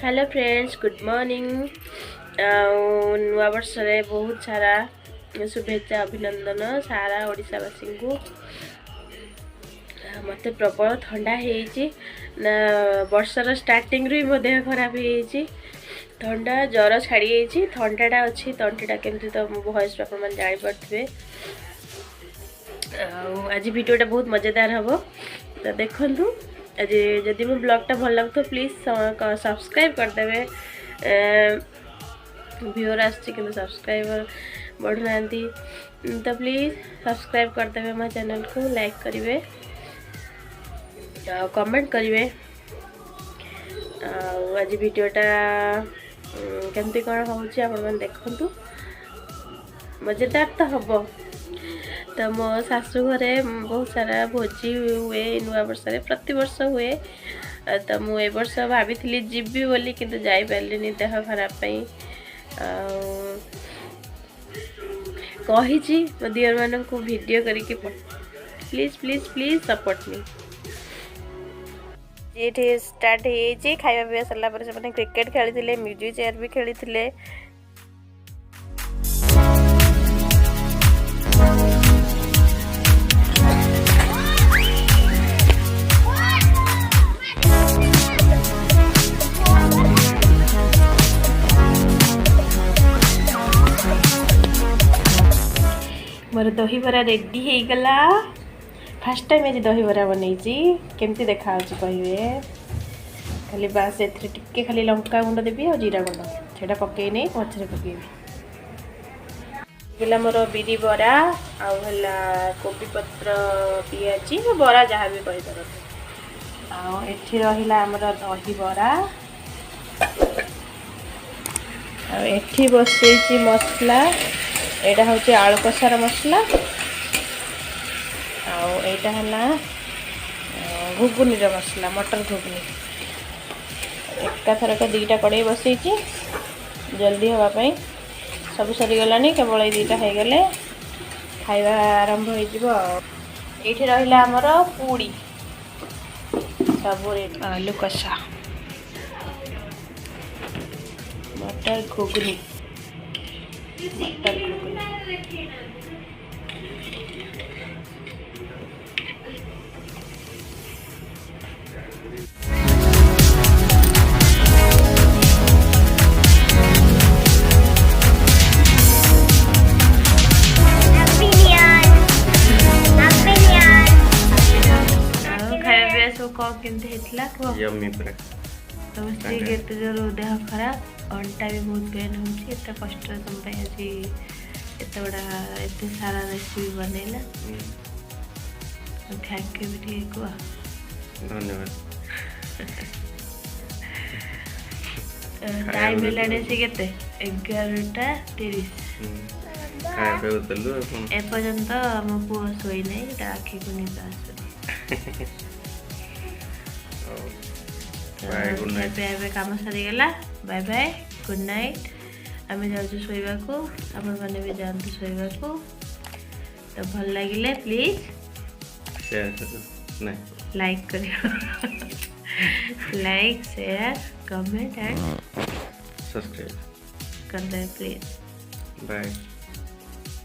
Hello friends good morning नुआ वर्ष रे बहुत सारा शुभेच्छा अभिनंदन सारा ओडिशावासी को मत प्रबल ठंडा ना वर्षर स्टार्टिंग रू मो देह खराब हो ठंडा ज्वर छाड़ी ठंडाटा अच्छी तंटीटा केमती तो मो वॉइस आप जापे आज वीडियोटा बहुत मजेदार हम तो देखूँ आज जदि मो ब्लॉगटा भल लगता प्लीज सब्सक्राइब करदे व्यूअर आसब्सक्राइबर सब्सक्राइबर बढ़ुना तो प्लीज सब्सक्राइब करदे मो चैनल को लाइक करेंगे कमेंट करेंगे आज वीडियोटा केमती कौन हो देखु मजेदार तो हम तो मो शाशु घरे बहुत सारा भोजी हुए नुआ वर्ष प्रति वर्ष हुए तो मुझे वर्ष भाभी जीवी बोली किंतु जाई पारे देह खराब कही मो दियर मान को वीडियो करके please please please support me ये स्टार्ट हो खाଇବା पिया सरला पर से क्रिकेट खेली म्यूजिक चेयर भी खेली मोर दही बरा रेडी हो गला फास्ट टाइम आज दही बरा बनई केमती देखा कहे खाली बास टिके खाली लंका गुंड देवी और जीरा गुंड से पकई नहीं पचरे पकईबी गला मोर बिरी बरा आला कोबी पत्र पियाजी बरा जहाँ भी कहीपर आठी रहा आमर दही बरा एठी बसई मसला यहाँ हूँ आलू कषार मसला आईटा है घुगुनी मसला मटर घुगुनी एकाथरक दीटा कड़े बसई जल्दी हाँपाई सब सरीगला केवल ये दीटा हो गले खाଇବା आरंभ हो रहा आमर पूड़ी सब आलू कषा मटर घुगुनी समस्ते केते जोर देह खराब अंटा भी बहुत पेन होते कष्ट तुम आज एत बड़ा एत सारा रेसिपी बनैला थैंक यू भी कह धन्यवाद टाइम मिलाने से केते 11:30 एपर्यंत मो पुओ शोई नहीं आखि को निद आस काम सरीगला बाय बाय गुड नाइट आम जाऊँ शोवा को आपण मैंने भी जातु शोवा को तो भल लगे प्लीज लाइक कर like share comment and subscribe कर दे प्लीज बाय।